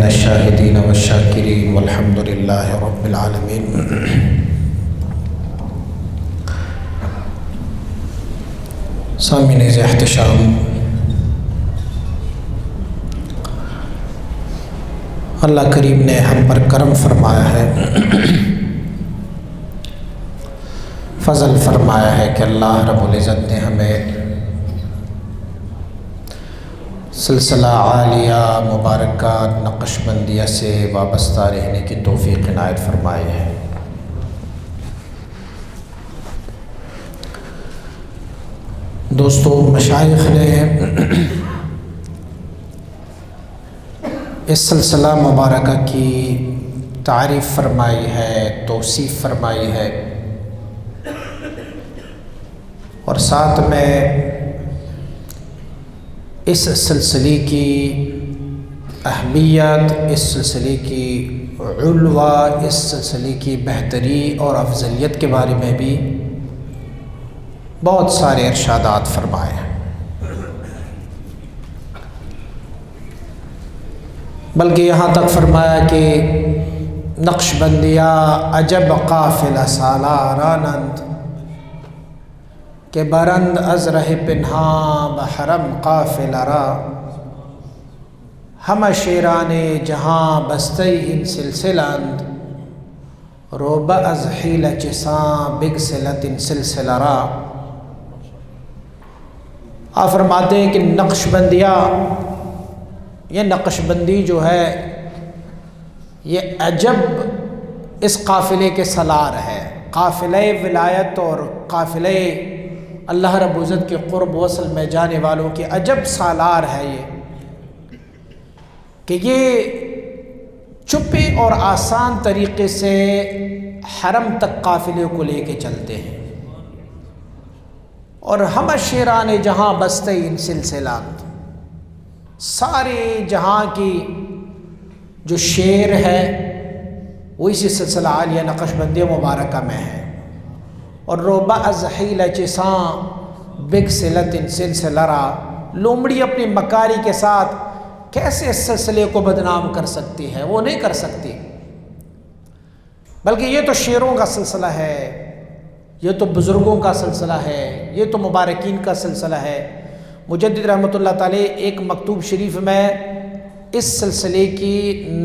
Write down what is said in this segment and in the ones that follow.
الشاهدين والشاكرين والحمد لله رب العالمين۔ سامعین احتشام، اللہ کریم نے ہم پر کرم فرمایا ہے، فضل فرمایا ہے کہ اللہ رب العزت نے ہمیں سلسلہ عالیہ مبارکہ نقش بندیہ سے وابستہ رہنے کی توفیق عنایت فرمائی ہے۔ دوستو، مشائخ نے اس سلسلہ مبارکہ کی تعریف فرمائی ہے، توصیف فرمائی ہے، اور ساتھ میں اس سلسلے کی اہمیت، اس سلسلے کی علوہ، اس سلسلے کی بہتری اور افضلیت کے بارے میں بھی بہت سارے ارشادات فرمائے ہیں، بلکہ یہاں تک فرمایا کہ نقش بندیہ عجب قافلہ سالارانند کہ برند از رہ پنہاں بحرم قافلہ را، ہم شیران جہاں بستی ان سلسلند روبہ از حیل چساں بگسلت ان سلسلہ را۔ آپ فرماتے ہیں کہ نقش بندیہ، یہ نقش بندی جو ہے یہ عجب اس قافلے کے سالار ہے، قافلہ ولایت اور قافلہ اللہ رب العزت کے قرب وصل میں جانے والوں کی عجب سالار ہے یہ، کہ یہ چپے اور آسان طریقے سے حرم تک قافلے کو لے کے چلتے ہیں، اور ہم شیران جہاں بستے ان سلسلات، سارے جہاں کی جو شیر ہے وہ اسی سلسلہ عالیہ نقش بندی مبارکہ میں ہے، اور روبہ از حیل چساں بگسلت ان سلسلہ را، لومڑی اپنی مکاری کے ساتھ کیسے اس سلسلے کو بدنام کر سکتی ہے؟ وہ نہیں کر سکتی، بلکہ یہ تو شیروں کا سلسلہ ہے، یہ تو بزرگوں کا سلسلہ ہے، یہ تو مبارکین کا سلسلہ ہے۔ مجدد رحمۃ اللہ تعالی ایک مکتوب شریف میں اس سلسلے کی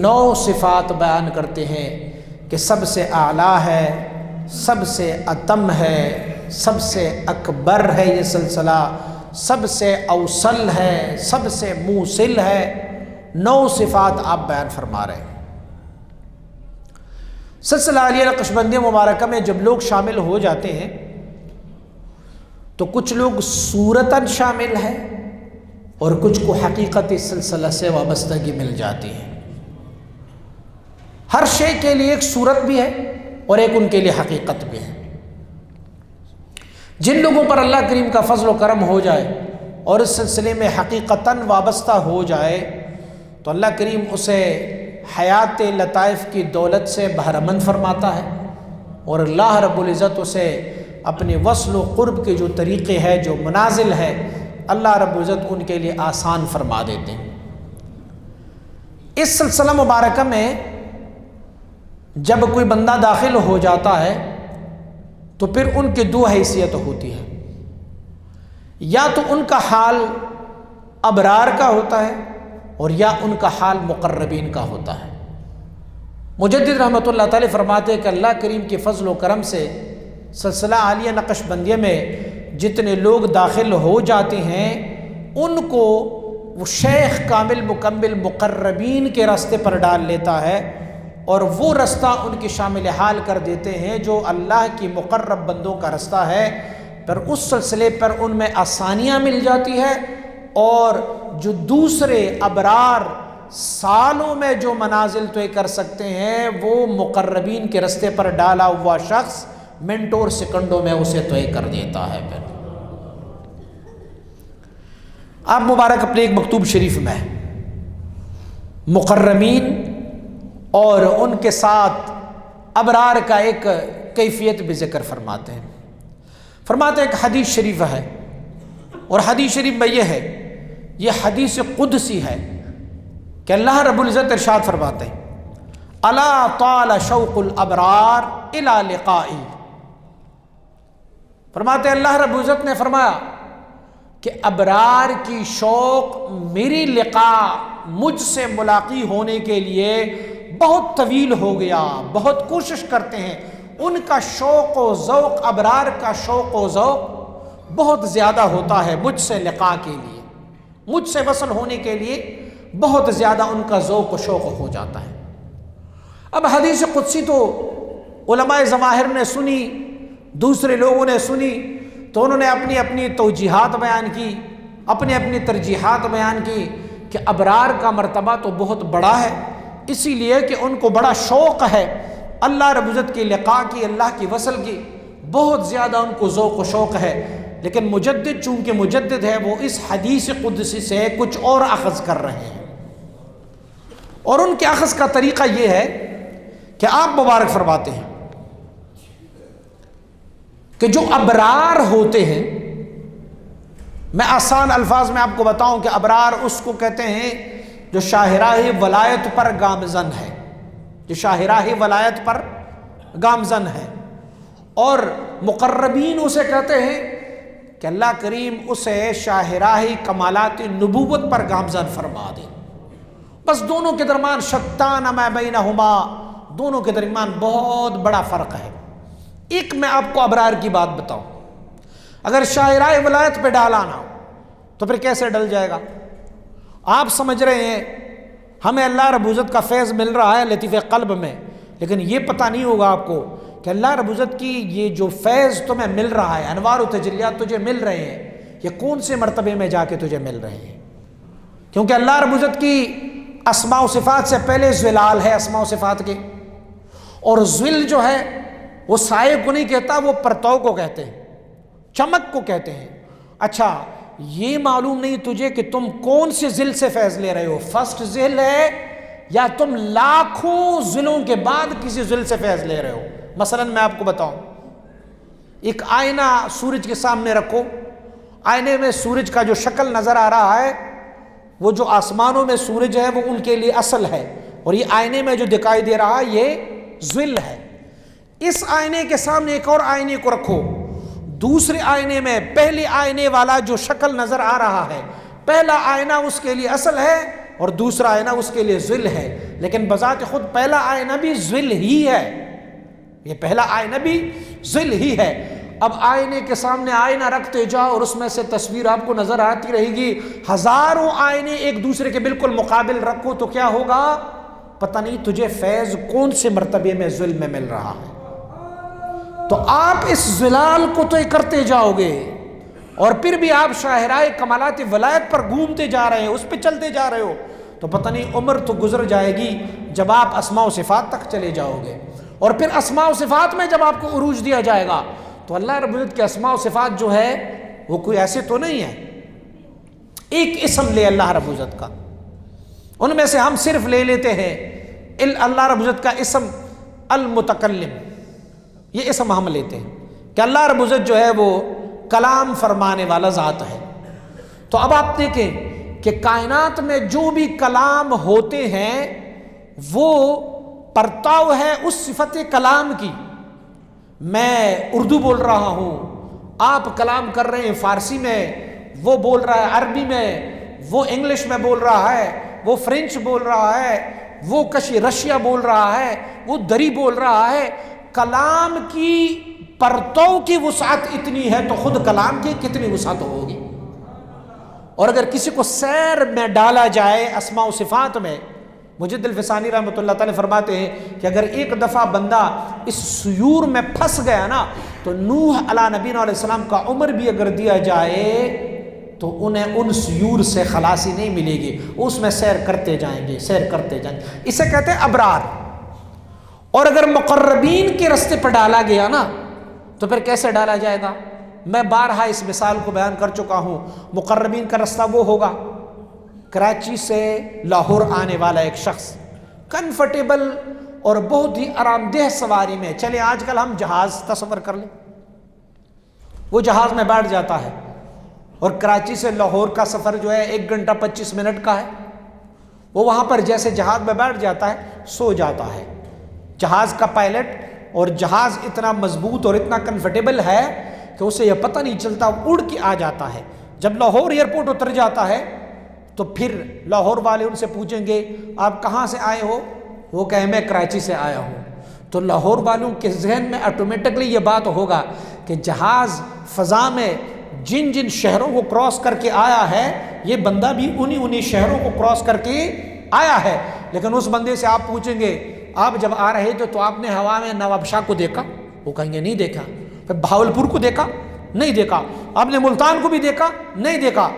9 صفات بیان کرتے ہیں کہ سب سے اعلیٰ ہے، سب سے اتم ہے، سب سے اکبر ہے یہ سلسلہ، سب سے اوصل ہے، سب سے موصل ہے۔ 9 صفات آپ بیان فرما رہے ہیں۔ سلسلہ عالیہ نقش بندی مبارکہ میں جب لوگ شامل ہو جاتے ہیں تو کچھ لوگ صورتاً شامل ہیں اور کچھ کو حقیقت اس سلسلہ سے وابستگی مل جاتی ہے۔ ہر شے کے لیے ایک صورت بھی ہے اور ایک ان کے لیے حقیقت بھی ہے۔ جن لوگوں پر اللہ کریم کا فضل و کرم ہو جائے اور اس سلسلے میں حقیقتاً وابستہ ہو جائے تو اللہ کریم اسے حیات لطائف کی دولت سے بہرمند فرماتا ہے، اور اللہ رب العزت اسے اپنے وصل و قرب کے جو طریقے ہیں، جو منازل ہے، اللہ رب العزت ان کے لیے آسان فرما دیتے ہیں۔ اس سلسلہ مبارکہ میں جب کوئی بندہ داخل ہو جاتا ہے تو پھر ان کی 2 حیثیت ہوتی ہے، یا تو ان کا حال ابرار کا ہوتا ہے اور یا ان کا حال مقربین کا ہوتا ہے۔ مجدد رحمۃ اللہ تعالی فرماتے ہیں کہ اللہ کریم کے فضل و کرم سے سلسلہ عالیہ نقش بندیہ میں جتنے لوگ داخل ہو جاتے ہیں ان کو وہ شیخ کامل مکمل مقربین کے راستے پر ڈال لیتا ہے، اور وہ رستہ ان کی شامل حال کر دیتے ہیں جو اللہ کی مقرب بندوں کا رستہ ہے۔ پھر اس سلسلے پر ان میں آسانیاں مل جاتی ہے، اور جو دوسرے ابرار سالوں میں جو منازل طے کر سکتے ہیں وہ مقربین کے رستے پر ڈالا ہوا شخص منٹوں اور سیکنڈوں میں اسے طے کر دیتا ہے۔ پھر آپ مبارک اپنے ایک مکتوب شریف میں مقربین اور ان کے ساتھ ابرار کا ایک کیفیت بھی ذکر فرماتے ہیں۔ فرماتے ہیں ایک حدیث شریف ہے، اور حدیث شریف میں یہ ہے، یہ حدیث قدسی ہے کہ اللہ رب العزت ارشاد فرماتے ہیں الا طال شوق الابرار الی لقائی، فرماتے ہیں اللہ رب العزت نے فرمایا کہ ابرار کی شوق میری لقاء، مجھ سے ملاقی ہونے کے لیے بہت طویل ہو گیا، بہت کوشش کرتے ہیں، ان کا شوق و ذوق، ابرار کا شوق و ذوق بہت زیادہ ہوتا ہے مجھ سے لقاء کے لیے، مجھ سے وصل ہونے کے لیے بہت زیادہ ان کا ذوق و شوق ہو جاتا ہے۔ اب حدیث قدسی تو علماء ظواہر نے سنی، دوسرے لوگوں نے سنی، تو انہوں نے اپنی اپنی توجیحات بیان کی، اپنی اپنی ترجیحات بیان کی کہ ابرار کا مرتبہ تو بہت بڑا ہے، اسی لیے کہ ان کو بڑا شوق ہے اللہ رب العزت کی لقاء کی، اللہ کی وصل کی، بہت زیادہ ان کو ذوق و شوق ہے۔ لیکن مجدد چونکہ مجدد ہے، وہ اس حدیث قدسی سے کچھ اور اخذ کر رہے ہیں، اور ان کے اخذ کا طریقہ یہ ہے کہ آپ مبارک فرماتے ہیں کہ جو ابرار ہوتے ہیں، میں آسان الفاظ میں آپ کو بتاؤں کہ ابرار اس کو کہتے ہیں جو شاہراہ ولایت پر گامزن ہے، جو شاہراہ ولایت پر گامزن ہے، اور مقربین اسے کہتے ہیں کہ اللہ کریم اسے شاہراہ کمالات نبوت پر گامزن فرما دے۔ بس دونوں کے درمیان شتان ما بینہما، دونوں کے درمیان بہت بڑا فرق ہے۔ ایک میں آپ کو ابرار کی بات بتاؤں، اگر شاہراہ ولایت پہ ڈالانا تو پھر کیسے ڈل جائے گا؟ آپ سمجھ رہے ہیں ہمیں اللہ رب العزت کا فیض مل رہا ہے لطیف قلب میں، لیکن یہ پتہ نہیں ہوگا آپ کو کہ اللہ رب العزت کی یہ جو فیض تمہیں مل رہا ہے، انوار و تجلیات تجھے مل رہے ہیں، یہ کون سے مرتبے میں جا کے تجھے مل رہے ہیں؟ کیونکہ اللہ رب العزت کی اسماء و صفات سے پہلے ذلال ہے اسماء و صفات کے، اور ذل جو ہے وہ سائے کو نہیں کہتا، وہ پرتو کو کہتے ہیں، چمک کو کہتے ہیں۔ اچھا یہ معلوم نہیں تجھے کہ تم کون سے ذل سے فیض لے رہے ہو، فرسٹ ذل ہے یا تم لاکھوں ذلوں کے بعد کسی ذل سے فیض لے رہے ہو؟ مثلا میں آپ کو بتاؤں، ایک آئینہ سورج کے سامنے رکھو، آئینے میں سورج کا جو شکل نظر آ رہا ہے، وہ جو آسمانوں میں سورج ہے وہ ان کے لیے اصل ہے، اور یہ آئینے میں جو دکھائی دے رہا ہے یہ ذل ہے۔ اس آئینے کے سامنے ایک اور آئینے کو رکھو، دوسرے آئینے میں پہلے آئینے والا جو شکل نظر آ رہا ہے، پہلا آئینہ اس کے لیے اصل ہے اور دوسرا آئینہ اس کے لیے ذل ہے، لیکن بذات خود پہلا آئینہ بھی ذل ہی ہے، یہ پہلا آئینہ بھی ذل ہی ہے۔ اب آئینے کے سامنے آئینہ رکھتے جاؤ اور اس میں سے تصویر آپ کو نظر آتی رہے گی، ہزاروں آئینے ایک دوسرے کے بالکل مقابل رکھو تو کیا ہوگا؟ پتہ نہیں تجھے فیض کون سے مرتبے میں ذل میں مل رہا ہے۔ تو آپ اس ذلال کو تو کرتے جاؤ گے، اور پھر بھی آپ شاہراہ کمالات ولایت پر گھومتے جا رہے ہو، اس پہ چلتے جا رہے ہو، تو پتہ نہیں عمر تو گزر جائے گی جب آپ اسماء و صفات تک چلے جاؤ گے، اور پھر اسماء و صفات میں جب آپ کو عروج دیا جائے گا تو اللہ رب العزت کے اسماء و صفات جو ہے وہ کوئی ایسے تو نہیں ہے، ایک اسم لے اللہ رب العزت کا، ان میں سے ہم صرف لے لیتے ہیں اللہ رب العزت کا اسم المتکلم، یہ اسم ہم لیتے ہیں کہ اللہ رب العزت جو ہے وہ کلام فرمانے والا ذات ہے۔ تو اب آپ دیکھیں کہ کائنات میں جو بھی کلام ہوتے ہیں وہ پرتاؤ ہے اس صفت کلام کی۔ میں اردو بول رہا ہوں، آپ کلام کر رہے ہیں فارسی میں، وہ بول رہا ہے عربی میں، وہ انگلش میں بول رہا ہے، وہ فرینچ بول رہا ہے، وہ رشیا بول رہا ہے، وہ دری بول رہا ہے۔ کلام کی پرتو کی وسعت اتنی ہے تو خود کلام کی کتنی وسعت ہوگی۔ اور اگر کسی کو سیر میں ڈالا جائے اسماء و صفات میں، مجد الفسانی رحمۃ اللہ تعالی فرماتے ہیں کہ اگر ایک دفعہ بندہ اس سیور میں پھنس گیا نا تو نوح علیہ نبینا علیہ السلام کا عمر بھی اگر دیا جائے تو انہیں ان سیور سے خلاصی نہیں ملے گی، اس میں سیر کرتے جائیں گے، سیر کرتے جائیں گے۔ اسے کہتے ہیں ابرار۔ اور اگر مقربین کے رستے پر ڈالا گیا نا تو پھر کیسے ڈالا جائے گا؟ میں بارہا اس مثال کو بیان کر چکا ہوں۔ مقربین کا رستہ وہ ہوگا، کراچی سے لاہور آنے والا ایک شخص کنفرٹیبل اور بہت ہی آرام دہ سواری میں، چلے آج کل ہم جہاز تصور کر لیں، وہ جہاز میں بیٹھ جاتا ہے اور کراچی سے لاہور کا سفر جو ہے 1 گھنٹہ 25 منٹ کا ہے، وہ وہاں پر جیسے جہاز میں بیٹھ جاتا ہے سو جاتا ہے. جہاز کا پائلٹ اور جہاز اتنا مضبوط اور اتنا کنفرٹیبل ہے کہ اسے یہ پتہ نہیں چلتا، اڑ کے آ جاتا ہے. جب لاہور ایئرپورٹ اتر جاتا ہے تو پھر لاہور والے ان سے پوچھیں گے آپ کہاں سے آئے ہو؟ وہ کہیں میں کراچی سے آیا ہوں. تو لاہور والوں کے ذہن میں آٹومیٹکلی یہ بات ہوگا کہ جہاز فضا میں جن جن شہروں کو کراس کر کے آیا ہے یہ بندہ بھی انہی شہروں کو کراس کر کے آیا ہے. لیکن اس بندے سے آپ پوچھیں گے آپ جب آ رہے تھے تو آپ نے ہوا میں نواب شاہ کو دیکھا؟ وہ کہیں گے نہیں دیکھا. پھر بہاولپور کو دیکھا؟ نہیں دیکھا. آپ نے ملتان کو بھی دیکھا؟ نہیں دیکھا.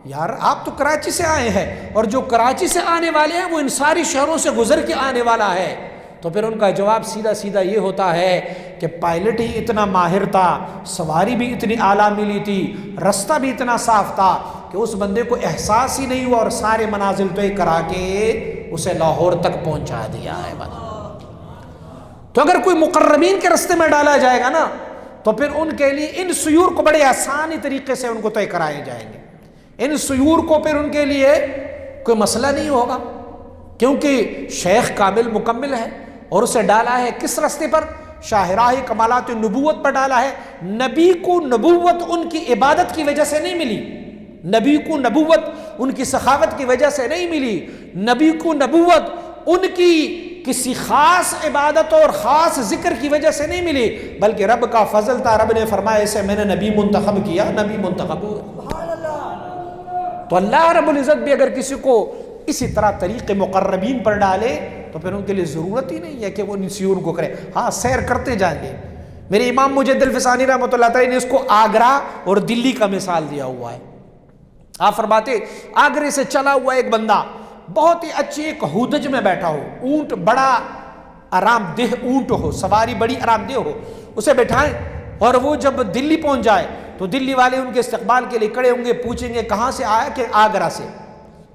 یار آپ تو کراچی سے آئے ہیں، اور جو کراچی سے آنے والے ہیں وہ ان ساری شہروں سے گزر کے آنے والا ہے. تو پھر ان کا جواب سیدھا سیدھا یہ ہوتا ہے کہ پائلٹ ہی اتنا ماہر تھا، سواری بھی اتنی اعلیٰ ملی تھی، رستہ بھی اتنا صاف تھا کہ اس بندے کو احساس ہی نہیں ہوا اور سارے منازل طے کرا کے اسے لاہور تک پہنچا دیا ہے. تو اگر کوئی مقربین کے رستے میں ڈالا جائے گا نا تو پھر ان کے لیے ان سیور کو بڑے آسانی طریقے سے ان کو طے کرائے جائیں گے. ان سیور کو پھر ان کے لیے کوئی مسئلہ نہیں ہوگا، کیونکہ شیخ کامل مکمل ہے اور اسے ڈالا ہے کس رستے پر؟ شاہراہ کمالات نبوت پر ڈالا ہے. نبی کو نبوت ان کی عبادت کی وجہ سے نہیں ملی، نبی کو نبوت ان کی سخاوت کی وجہ سے نہیں ملی، نبی کو نبوت ان کی کسی خاص عبادت اور خاص ذکر کی وجہ سے نہیں ملی، بلکہ رب کا فضل تھا. رب نے فرمایا اسے میں نے نبی منتخب کیا، نبی منتخب ہوا. تو اللہ رب العزت بھی اگر کسی کو اسی طرح طریق مقربین پر ڈالے تو پھر ان کے لیے ضرورت ہی نہیں ہے کہ وہ ان سیور کو کرے. ہاں سیر کرتے جائیں گے. میرے امام مجد الفسانی رحمۃ اللہ تعالی نے اس کو آگرہ اور دلی کا مثال دیا ہوا ہے. آپ فرماتے آگرے سے چلا ہوا ایک بندہ بہت ہی اچھی ایک ہودج میں بیٹھا ہو، اونٹ بڑا آرام دہ اونٹ ہو، سواری بڑی آرام دہ ہو، اسے بٹھائیں اور وہ جب دلی پہنچ جائے تو دلی والے ان کے استقبال کے لیے کھڑے ہوں گے، پوچھیں گے کہاں سے آیا؟ کہ آگرہ سے.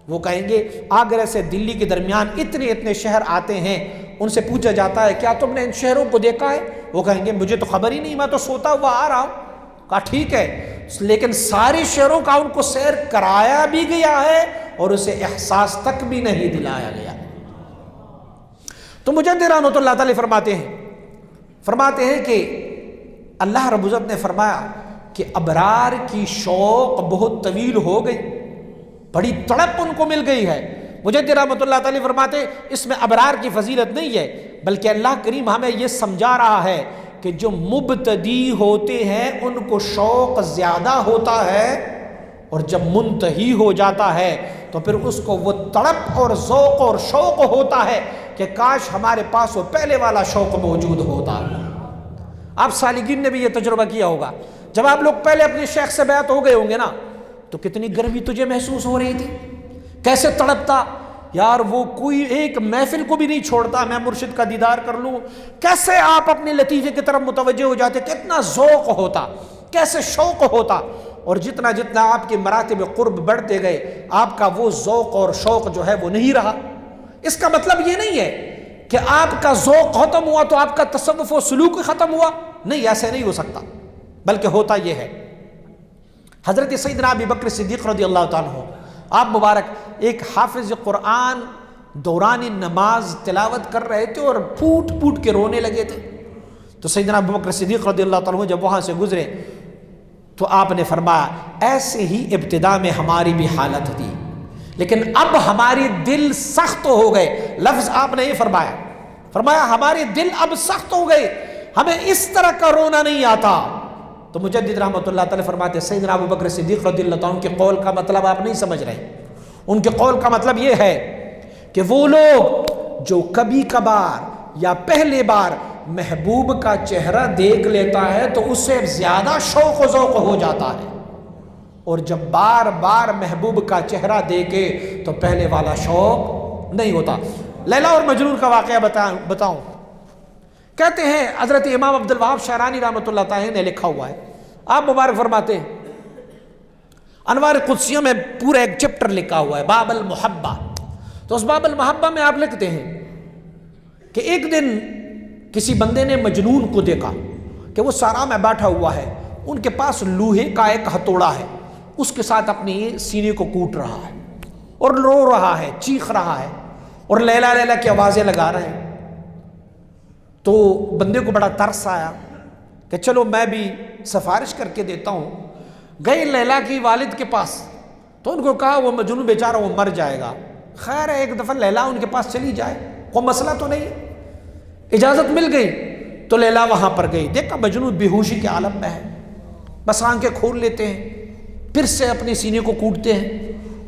وہ کہیں گے آگرہ سے دلی کے درمیان اتنے شہر آتے ہیں. ان سے پوچھا جاتا ہے کیا تم نے ان شہروں کو دیکھا ہے؟ وہ کہیں گے مجھے تو خبر ہی نہیں، میں تو سوتا ہوا آ رہا ہوں. کہا ٹھیک ہے، لیکن سارے شہروں کا ان کو سیر کرایا بھی گیا ہے اور اسے احساس تک بھی نہیں دلایا گیا. تو مجدد رحمۃ اللہ تعالی فرماتے ہیں کہ اللہ رب العزت نے فرمایا کہ ابرار کی شوق بہت طویل ہو گئی، بڑی تڑپ ان کو مل گئی ہے. مجدد رحمۃ اللہ تعالی فرماتے اس میں ابرار کی فضیلت نہیں ہے، بلکہ اللہ کریم ہمیں یہ سمجھا رہا ہے کہ جو مبتدی ہوتے ہیں ان کو شوق زیادہ ہوتا ہے، اور جب منتہی ہو جاتا ہے تو پھر اس کو وہ تڑپ اور ذوق اور شوق ہوتا ہے کہ کاش ہمارے پاس وہ پہلے والا شوق موجود ہوتا. آپ سالکین نے بھی یہ تجربہ کیا ہوگا، جب آپ لوگ پہلے اپنے شیخ سے بیعت ہو گئے ہوں گے نا تو کتنی گرمی تجھے محسوس ہو رہی تھی، کیسے تڑپتا یار، وہ کوئی ایک محفل کو بھی نہیں چھوڑتا میں مرشد کا دیدار کر لوں. کیسے آپ اپنے لطیفے کی طرف متوجہ ہو جاتے، کتنا ذوق ہوتا، کیسے شوق ہوتا. اور جتنا آپ کے مراتب قرب بڑھتے گئے آپ کا وہ ذوق اور شوق جو ہے وہ نہیں رہا. اس کا مطلب یہ نہیں ہے کہ آپ کا ذوق ختم ہوا تو آپ کا تصوف و سلوک ختم ہوا، نہیں، ایسے نہیں ہو سکتا. بلکہ ہوتا یہ ہے، حضرت سیدنا ابی بکر صدیق رضی اللہ تعالیٰ عنہ آپ مبارک ایک حافظ قرآن دوران نماز تلاوت کر رہے تھے اور پھوٹ پھوٹ کے رونے لگے تھے. تو سیدنا ابو بکر صدیق رضی اللہ تعالیٰ عنہ جب وہاں سے گزرے تو آپ نے فرمایا ایسے ہی ابتدا میں ہماری بھی حالت تھی، لیکن اب ہماری دل سخت ہو گئے. لفظ آپ نے یہ فرمایا ہمارے دل اب سخت ہو گئے، ہمیں اس طرح کا رونا نہیں آتا. تو مجدد رحمۃ اللہ تعالی فرماتے سیدنا ابو بکر صدیق رضی اللہ تعالیٰ عنہ کے قول کا مطلب آپ نہیں سمجھ رہے. ان کے قول کا مطلب یہ ہے کہ وہ لوگ جو کبھی کبھار یا پہلے بار محبوب کا چہرہ دیکھ لیتا ہے تو اس سے زیادہ شوق و ذوق ہو جاتا ہے، اور جب بار بار محبوب کا چہرہ دیکھے تو پہلے والا شوق نہیں ہوتا. لیلا اور مجنون کا واقعہ بتاؤں. کہتے ہیں حضرت امام عبد الوہاب شعرانی رحمۃ اللہ تعالی نے لکھا ہوا ہے، آپ مبارک فرماتے ہیں انوار قدسیوں میں پورا ایک چیپٹر لکھا ہوا ہے باب المحبہ. تو اس باب المحبہ میں آپ لکھتے ہیں کہ ایک دن کسی بندے نے مجنون کو دیکھا کہ وہ سارا میں بیٹھا ہوا ہے، ان کے پاس لوہے کا ایک ہتھوڑا ہے، اس کے ساتھ اپنے سینے کو کوٹ رہا ہے. اور رو رہا ہے، چیخ رہا ہے، اور لیلا لیلا کی آوازیں لگا رہے ہیں۔ تو بندے کو بڑا ترس آیا کہ چلو میں بھی سفارش کر کے دیتا ہوں۔ گئے لیلا کی والد کے پاس، تو ان کو کہا وہ مجنون بیچارہ وہ مر جائے گا، خیر ہے ایک دفعہ لیلا ان کے پاس چلی جائے، کوئی مسئلہ تو نہیں۔ اجازت مل گئی تو لیلا وہاں پر گئی، دیکھا مجنون بے ہوشی کے عالم میں ہے، بس آنکھیں کھول لیتے ہیں، پھر سے اپنے سینے کو کوٹتے ہیں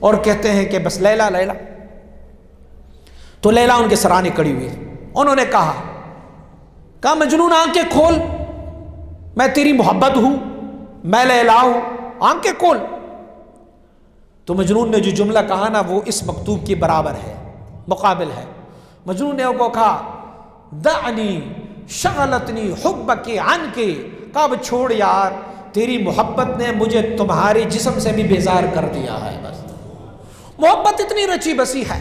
اور کہتے ہیں کہ بس لیلا لیلا۔ تو لیلا ان کے سرانے کڑی ہوئی، انہوں نے کہا مجنون آنکھیں کھول، میں تیری محبت ہوں، میں لیلا ہوں، آنکھیں کھول۔ تو مجنون نے جو جملہ کہا نا وہ اس مکتوب کے برابر ہے، مقابل ہے۔ مجنون نے کو کہا دعنی شغلتنی حبک عنک، کہا اب چھوڑ یار، تیری محبت نے مجھے تمہارے جسم سے بھی بیزار کر دیا ہے، بس محبت اتنی رچی بسی ہے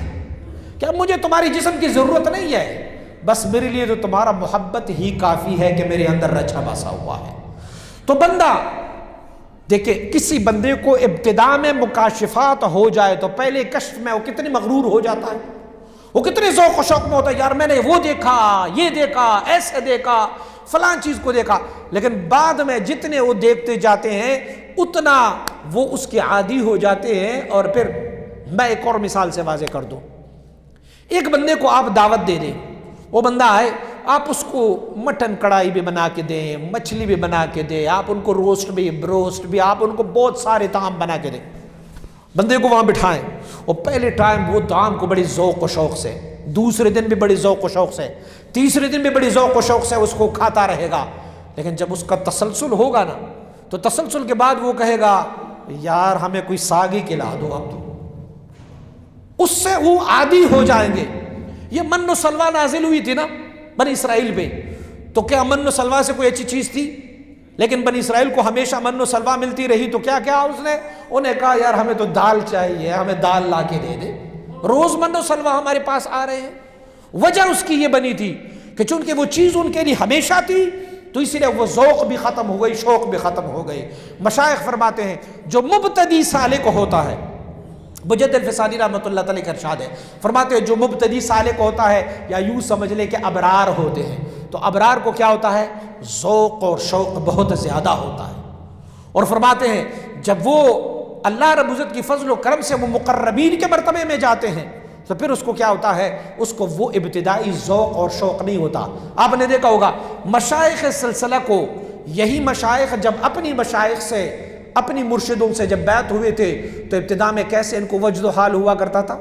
کہ اب مجھے تمہاری جسم کی ضرورت نہیں ہے، بس میرے لیے تو تمہارا محبت ہی کافی ہے کہ میرے اندر رچا بسا ہوا ہے۔ تو بندہ دیکھیں، کسی بندے کو ابتدا میں مکاشفات ہو جائے تو پہلے کشف میں وہ کتنی مغرور ہو جاتا ہے، وہ کتنے ذوق و شوق میں ہوتا ہے، یار میں نے وہ دیکھا، یہ دیکھا، ایسے دیکھا، فلاں چیز کو دیکھا، لیکن بعد میں جتنے وہ دیکھتے جاتے ہیں اتنا وہ اس کے عادی ہو جاتے ہیں۔ اور پھر میں ایک اور مثال سے واضح کر دوں، ایک بندے کو آپ دعوت دے دیں، وہ بندہ آئے، آپ اس کو مٹن کڑھائی بھی بنا کے دیں، مچھلی بھی بنا کے دیں، آپ ان کو روسٹ بھی بروسٹ بھی، آپ ان کو بہت سارے طعام بنا کے دیں، بندے کو وہاں بٹھائیں، اور پہلے ٹائم وہ طعام کو بڑی ذوق و شوق سے، دوسرے دن بھی بڑی ذوق و شوق سے، تیسرے دن بھی بڑی ذوق و شوق سے اس کو کھاتا رہے گا۔ لیکن جب اس کا تسلسل ہوگا نا، تو تسلسل کے بعد وہ کہے گا یار ہمیں کوئی ساگ ہی کھلا دو اب تو، اس سے وہ عادی ہو جائیں گے۔ یہ من و سلوہ نازل ہوئی تھی نا بنی اسرائیل پہ، تو کیا من و سلوہ سے کوئی اچھی چیز تھی؟ لیکن بنی اسرائیل کو ہمیشہ من و سلوہ ملتی رہی، تو کیا کیا اس نے، انہیں کہا یار ہمیں تو دال چاہیے، ہمیں دال لا کے دے دے۔ روز من و سلوہ ہمارے پاس آ رہے ہیں، وجہ اس کی یہ بنی تھی کہ چونکہ وہ چیز ان کے لیے ہمیشہ تھی، تو اسی لیے وہ ذوق بھی ختم ہو گئی، شوق بھی ختم ہو گئی۔ مشائخ فرماتے ہیں جو مبتدی سالک ہوتا ہے، مجدد الفسانی رحمۃ اللہ تعالی کا ارشاد ہے، فرماتے ہیں جو مبتدی سالک ہوتا ہے، یا یوں سمجھ لے کہ ابرار ہوتے ہیں، تو ابرار کو کیا ہوتا ہے، ذوق اور شوق بہت زیادہ ہوتا ہے۔ اور فرماتے ہیں جب وہ اللہ رب العزت کی فضل و کرم سے وہ مقربین کے مرتبے میں جاتے ہیں، تو پھر اس کو کیا ہوتا ہے، اس کو وہ ابتدائی ذوق اور شوق نہیں ہوتا۔ آپ نے دیکھا ہوگا مشائخ سلسلہ کو، یہی مشائخ جب اپنی مشائخ سے، اپنی مرشدوں سے جب بیعت ہوئے تھے، تو ابتدا میں کیسے ان کو وجد و حال ہوا کرتا تھا،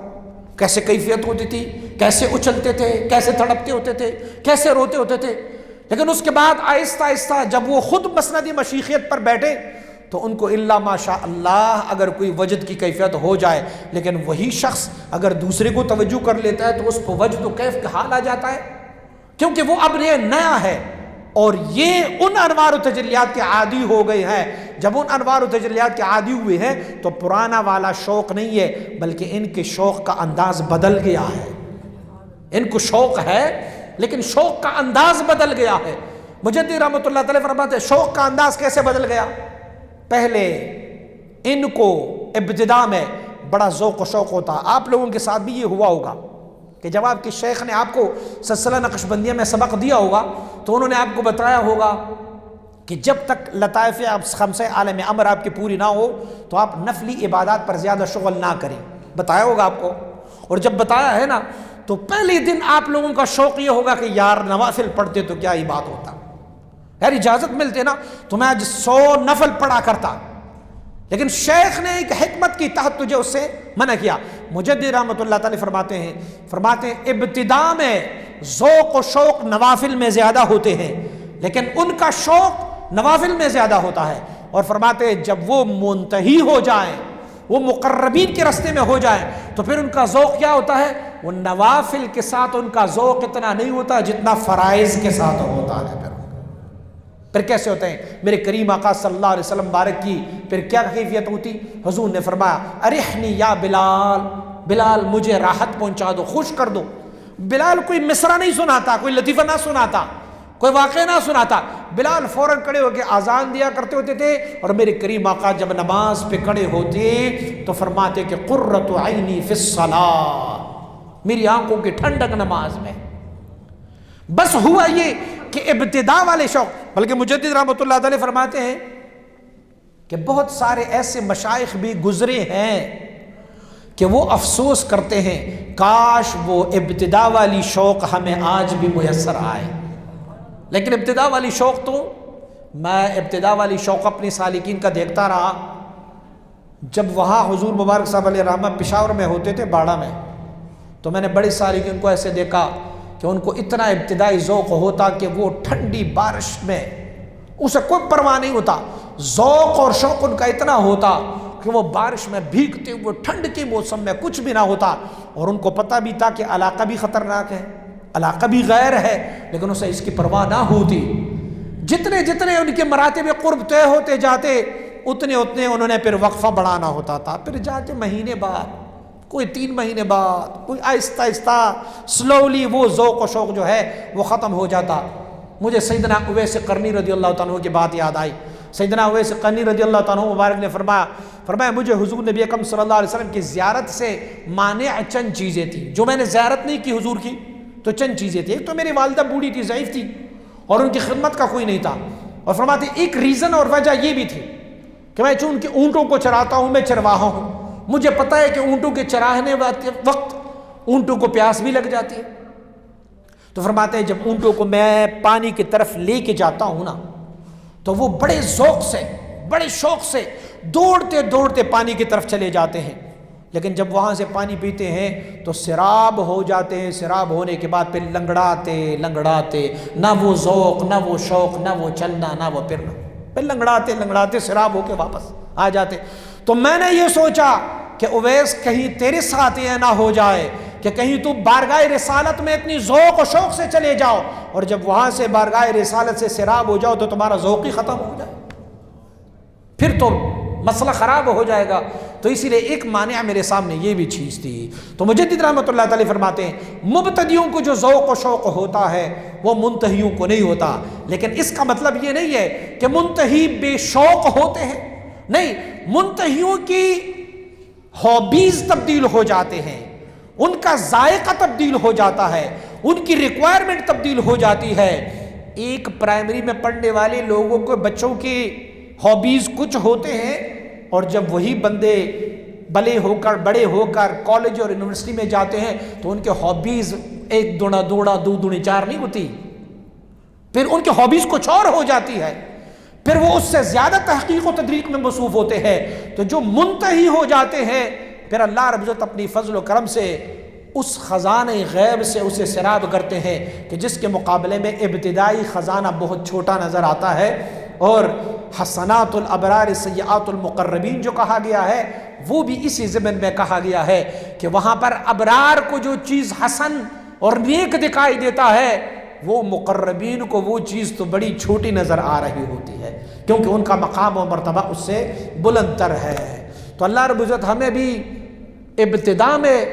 کیسے کیفیت ہوتی تھی، کیسے اچھلتے تھے، کیسے تڑپتے ہوتے تھے، کیسے روتے ہوتے تھے۔ لیکن اس کے بعد آہستہ آہستہ جب وہ خود مسند مشیخیت پر بیٹھے، تو ان کو الا ماشاء اللہ اگر کوئی وجد کی کیفیت ہو جائے، لیکن وہی شخص اگر دوسرے کو توجہ کر لیتا ہے تو اس کو وجد و کیف کا حال آ جاتا ہے، کیونکہ وہ اب یہ نیا ہے، اور یہ ان انوار و تجلیات کے عادی ہو گئے ہیں۔ جب ان انوار و تجلیات کے عادی ہوئے ہیں تو پرانا والا شوق نہیں ہے، بلکہ ان کے شوق کا انداز بدل گیا ہے۔ ان کو شوق ہے لیکن شوق کا انداز بدل گیا ہے۔ مجدد رحمۃ اللہ تعالی فرماتے ہیں شوق کا انداز کیسے بدل گیا؟ پہلے ان کو ابتدا میں بڑا ذوق و شوق ہوتا، آپ لوگوں کے ساتھ بھی یہ ہوا ہوگا کہ جب آپ کے شیخ نے آپ کو سلسلہ نقشبندیہ میں سبق دیا ہوگا تو انہوں نے آپ کو بتایا ہوگا کہ جب تک لطائف خمسہ عالم امر آپ کی پوری نہ ہو تو آپ نفلی عبادات پر زیادہ شغل نہ کریں، بتایا ہوگا آپ کو۔ اور جب بتایا ہے نا تو پہلے دن آپ لوگوں کا شوق یہ ہوگا کہ یار نوافل پڑھتے تو کیا ہی بات ہوتا، یار اجازت ملتے نا تو میں آج 100 نفل پڑھا کرتا، لیکن شیخ نے ایک حکمت کی تحت تجھے اس سے منع کیا۔ مجدد رحمۃ اللہ تعالی فرماتے ہیں ابتدا میں ذوق و شوق نوافل میں زیادہ ہوتے ہیں، لیکن ان کا شوق نوافل میں زیادہ ہوتا ہے۔ اور فرماتے ہیں جب وہ منتہی ہو جائیں، وہ مقربین کے راستے میں ہو جائیں، تو پھر ان کا ذوق کیا ہوتا ہے، وہ نوافل کے ساتھ ان کا ذوق اتنا نہیں ہوتا جتنا فرائض کے ساتھ ہوتا ہے۔ پھر کیسے ہوتے ہیں؟ میرے کریم آقا صلی اللہ علیہ وسلم بارک کی پھر کیا کیفیت ہوتی؟ حضور نے فرمایا ارحنی یا بلال، بلال مجھے راحت پہنچا دو، خوش کر دو۔ بلال کوئی مصرع نہیں سناتا، کوئی لطیفہ نہ سناتا، کوئی واقعہ نہ سناتا، بلال فوراً کھڑے ہو کے آذان دیا کرتے ہوتے تھے، اور میرے کریم آقا جب نماز پہ کھڑے ہوتے تو فرماتے کہ قرۃ عینی فی الصلاۃ، میری آنکھوں کی ٹھنڈک نماز میں۔ بس ہوا یہ کہ ابتدا والے شوق، بلکہ مجدد رحمۃ اللہ علیہ فرماتے ہیں کہ بہت سارے ایسے مشائخ بھی گزرے ہیں کہ وہ افسوس کرتے ہیں کاش وہ ابتدا والی شوق ہمیں آج بھی میسر آئے۔ لیکن ابتدا والی شوق تو میں ابتدا والی شوق اپنی سالکین کا دیکھتا رہا، جب وہاں حضور مبارک صاحب علیہ رحمہ پشاور میں ہوتے تھے باڑہ میں، تو میں نے بڑے سالکین کو ایسے دیکھا کہ ان کو اتنا ابتدائی ذوق ہوتا کہ وہ ٹھنڈی بارش میں اسے کوئی پرواہ نہیں ہوتا، ذوق اور شوق ان کا اتنا ہوتا کہ وہ بارش میں بھیگتے ہوئے ٹھنڈ کے موسم میں کچھ بھی نہ ہوتا، اور ان کو پتہ بھی تھا کہ علاقہ بھی خطرناک ہے، علاقہ بھی غیر ہے، لیکن اسے اس کی پرواہ نہ ہوتی۔ جتنے جتنے ان کے مراتب قرب طے ہوتے جاتے اتنے اتنے انہوں نے پھر وقفہ بڑھانا ہوتا تھا، پھر جاتے مہینے بعد، کوئی 3 مہینے بعد، کوئی آہستہ آہستہ سلولی وہ ذوق و شوق جو ہے وہ ختم ہو جاتا۔ مجھے سیدنا اویس قرنی رضی اللہ تعالیٰ عنہ کی بات یاد آئی۔ سیدنا اویس قرنی رضی اللہ تعالیٰ عنہ مبارک نے فرمایا مجھے حضور نبی اکرم صلی اللہ علیہ وسلم کی زیارت سے مانع چند چیزیں تھیں، جو میں نے زیارت نہیں کی حضور کی تو چند چیزیں تھیں۔ ایک تو میری والدہ بوڑھی تھی، ضعیف تھی، اور ان کی خدمت کا کوئی نہیں تھا، اور فرماتے ایک ریزن اور وجہ یہ بھی تھی کہ میں چون کے اونٹوں کو چراتا ہوں، میں چرواہا ہوں، مجھے پتہ ہے کہ اونٹوں کے چرانے وقت اونٹوں کو پیاس بھی لگ جاتی ہے، تو فرماتے ہیں جب اونٹوں کو میں پانی کی طرف لے کے جاتا ہوں نا تو وہ بڑے ذوق سے بڑے شوق سے دوڑتے دوڑتے پانی کی طرف چلے جاتے ہیں، لیکن جب وہاں سے پانی پیتے ہیں تو سراب ہو جاتے ہیں، سراب ہونے کے بعد پھر لنگڑاتے نہ وہ ذوق نہ وہ شوق نہ وہ چلنا نہ وہ پھرنا، پھر لنگڑاتے سراب ہو کے واپس آ جاتے۔ تو میں نے یہ سوچا کہ اویس کہیں تیرے ساتھ یہ نہ ہو جائے کہ کہیں تو بارگاہ رسالت میں اتنی ذوق و شوق سے چلے جاؤ اور جب وہاں سے بارگاہ رسالت سے سراب ہو جاؤ تو تمہارا ذوق ہی ختم ہو جائے، پھر تو مسئلہ خراب ہو جائے گا۔ تو اسی لیے ایک مانع میرے سامنے یہ بھی چیز تھی۔ تو مجدد رحمۃ اللہ تعالی فرماتے ہیں مبتدیوں کو جو ذوق و شوق ہوتا ہے وہ منتہیوں کو نہیں ہوتا، لیکن اس کا مطلب یہ نہیں ہے کہ منتہی بے شوق ہوتے ہیں، نہیں، منتہیوں کی ہابیز تبدیل ہو جاتے ہیں، ان کا ذائقہ تبدیل ہو جاتا ہے، ان کی ریکوائرمنٹ تبدیل ہو جاتی ہے۔ ایک پرائمری میں پڑھنے والے لوگوں کو بچوں کی ہابیز کچھ ہوتے ہیں، اور جب وہی بندے بڑے ہو کر کالج اور یونیورسٹی میں جاتے ہیں تو ان کے ہابیز 1 دونا 2 2 دونی 4 نہیں ہوتی، پھر ان کے ہابیز کچھ اور ہو جاتی ہے، پھر وہ اس سے زیادہ تحقیق و تدریق میں مصروف ہوتے ہیں۔ تو جو منتہی ہو جاتے ہیں پھر اللہ رب العزت اپنی فضل و کرم سے اس خزانہ غیب سے اسے سراب کرتے ہیں کہ جس کے مقابلے میں ابتدائی خزانہ بہت چھوٹا نظر آتا ہے، اور حسنات الابرار سیئات المقربین جو کہا گیا ہے وہ بھی اسی ضمن میں کہا گیا ہے کہ وہاں پر ابرار کو جو چیز حسن اور نیک دکھائی دیتا ہے وہ مقربین کو وہ چیز تو بڑی چھوٹی نظر آ رہی ہوتی ہے، کیونکہ ان کا مقام و مرتبہ اس سے بلند تر ہے۔ تو اللہ رب العزت ہمیں بھی ابتدا میں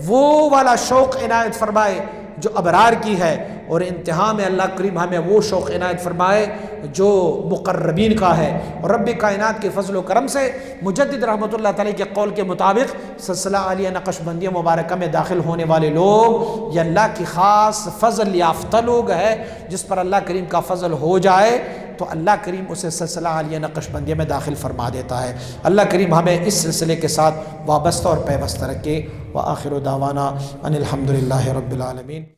وہ والا شوق عنایت فرمائے جو ابرار کی ہے، اور انتہا میں اللہ کریم ہمیں وہ شوق عنایت فرمائے جو مقربین کا ہے۔ اور رب کائنات کے فضل و کرم سے مجدد رحمۃ اللہ تعالی کے قول کے مطابق سلسلہ عالیہ نقش بندیہ مبارکہ میں داخل ہونے والے لوگ یہ اللہ کی خاص فضل یافتہ لوگ ہیں، جس پر اللہ کریم کا فضل ہو جائے تو اللہ کریم اسے سلسلہ عالیہ نقش بندیہ میں داخل فرما دیتا ہے۔ اللہ کریم ہمیں اس سلسلے کے ساتھ وابستہ اور پیوستہ رکھے۔ وآخر دعوانا ان الحمد للہ رب العالمین۔